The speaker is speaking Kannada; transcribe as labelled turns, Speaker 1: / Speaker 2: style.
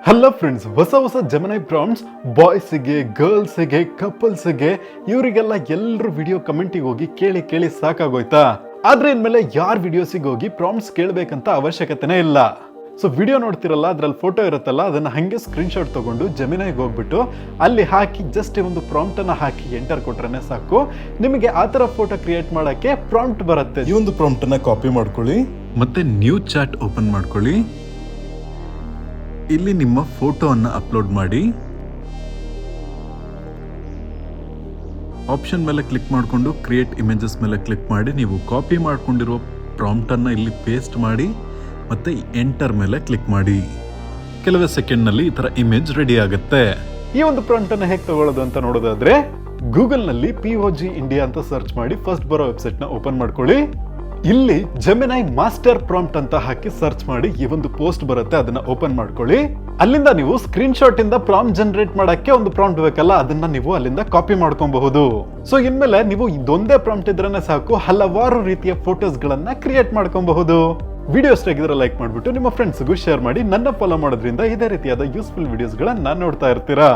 Speaker 1: ಹಲೋ ಫ್ರೆಂಡ್ಸ್, ಹೊಸ ಜೆಮಿನಿ ಪ್ರಾಂಪ್ಟ್ಸ್ ಬಾಯ್ಸ್ಗೆ, ಗರ್ಲ್ಸ್ಗೆ, ಕಪಲ್ಸ್ಗೆ ಇವರಿಗೆಲ್ಲ ಎಲ್ಲರೂ ವಿಡಿಯೋ ಕಮೆಂಟಿಗೆ ಹೋಗಿ ಕೇಳಿ ಸಾಕಾಗೋಯ್ತಾ. ಆದ್ರೆ ಇನ್ಮೇಲೆ ಯಾರ ವಿಡಿಯೋಸಿಗೆ ಹೋಗಿ ಪ್ರಾಂಪ್ಟ್ಸ್ ಕೇಳಬೇಕಂತ ಅವಶ್ಯಕತೆನೇ ಇಲ್ಲ. ಸೊ ವಿಡಿಯೋ ನೋಡ್ತಿರಲ್ಲ, ಅದ್ರಲ್ಲಿ ಫೋಟೋ ಇರುತ್ತಲ್ಲ, ಅದನ್ನ ಹಂಗೆ ಸ್ಕ್ರೀನ್ ಶಾಟ್ ತಗೊಂಡು ಜೆಮಿನಿಗೆ ಹೋಗ್ಬಿಟ್ಟು ಅಲ್ಲಿ ಹಾಕಿ ಜಸ್ಟ್ ಒಂದು ಪ್ರಾಂಪ್ಟ್ ಅನ್ನ ಹಾಕಿ ಎಂಟರ್ ಕೊಟ್ರೆ ಸಾಕು, ನಿಮಗೆ ಆ ತರ ಫೋಟೋ ಕ್ರಿಯೇಟ್ ಮಾಡಕ್ಕೆ ಪ್ರಾಂಪ್ಟ್ ಬರುತ್ತೆ. ಈ ಒಂದು ಪ್ರಾಂಪ್ಟ್ ಅನ್ನ ಕಾಪಿ ಮಾಡ್ಕೊಳ್ಳಿ, ಮತ್ತೆ ನ್ಯೂ ಚಾಟ್ ಓಪನ್ ಮಾಡ್ಕೊಳ್ಳಿ. ಇಲ್ಲಿ ನಿಮ್ಮ ಫೋಟೋವನ್ನು ಅಪ್ಲೋಡ್ ಮಾಡಿ, ಆಪ್ಷನ್ ಮೇಲೆ ಕ್ಲಿಕ್ ಮಾಡಿಕೊಂಡು ಕ್ರಿಯೇಟ್ ಇಮೇಜಸ್ ಮೇಲೆ ಕ್ಲಿಕ್ ಮಾಡಿ ನೀವು ಕಾಪಿ ಮಾಡ್ಕೊಂಡಿರೋ ಪ್ರಾಂಪ್ಟ್ ಅನ್ನ ಇಲ್ಲಿ ಪೇಸ್ಟ್ ಮಾಡಿ ಮತ್ತೆ ಎಂಟರ್ ಮೇಲೆ ಕ್ಲಿಕ್ ಮಾಡಿ. ಕೆಲವೇ ಸೆಕೆಂಡ್ ನಲ್ಲಿ ಈ ತರ ಇಮೇಜ್ ರೆಡಿ ಆಗುತ್ತೆ. ಈ ಒಂದು ಪ್ರಾಂಪ್ಟ್ ಅನ್ನ ಹೇಗೆ ತಗೊಳ್ಳೋದು ಅಂತ ನೋಡೋದಾದ್ರೆ, ಗೂಗಲ್ ನಲ್ಲಿ POG ಇಂಡಿಯಾ ಅಂತ ಸರ್ಚ್ ಮಾಡಿ ಫಸ್ಟ್ ಬರೋ ವೆಬ್ಸೈಟ್ ನ ಓಪನ್ ಮಾಡ್ಕೊಳ್ಳಿ. ಇಲ್ಲಿ ಜೆಮಿನಿ ಮಾಸ್ಟರ್ ಪ್ರಾಂಪ್ಟ್ ಅಂತ ಹಾಕಿ ಸರ್ಚ್ ಮಾಡಿ ಈ ಒಂದು ಪೋಸ್ಟ್ ಬರುತ್ತೆ, ಅದನ್ನ ಓಪನ್ ಮಾಡ್ಕೊಳ್ಳಿ. ಅಲ್ಲಿಂದ ನೀವು ಸ್ಕ್ರೀನ್ ಶಾಟ್ ಇಂದ ಪ್ರಾಂಪ್ಟ್ ಜನರೇಟ್ ಮಾಡಕ್ಕೆ ಒಂದು ಪ್ರಾಂಪ್ಟ್ ಬೇಕಲ್ಲ, ಅದನ್ನ ನೀವು ಅಲ್ಲಿಂದ ಕಾಪಿ ಮಾಡ್ಕೊಬಹುದು. ಸೊ ಇನ್ಮೇಲೆ ನೀವು ಇದೊಂದೇ ಪ್ರಾಂಪ್ಟ್ ಇದ್ರೇನೆ ಸಾಕು, ಹಲವಾರು ರೀತಿಯ ಫೋಟೋಸ್ ಗಳನ್ನ ಕ್ರಿಯೇಟ್ ಮಾಡ್ಕೊಬಹುದು. ವಿಡಿಯೋ ಇಷ್ಟ ಆಗಿದ್ರೆ ಲೈಕ್ ಮಾಡ್ಬಿಟ್ಟು ನಿಮ್ಮ ಫ್ರೆಂಡ್ಸ್ಗೂ ಶೇರ್ ಮಾಡಿ. ನನ್ನ ಫಾಲೋ ಮಾಡೋದ್ರಿಂದ ಇದೇ ರೀತಿಯಾದ ಯೂಸ್ಫುಲ್ ವಿಡಿಯೋಸ್ ಗಳನ್ನ ನೋಡ್ತಾ ಇರ್ತೀರಾ.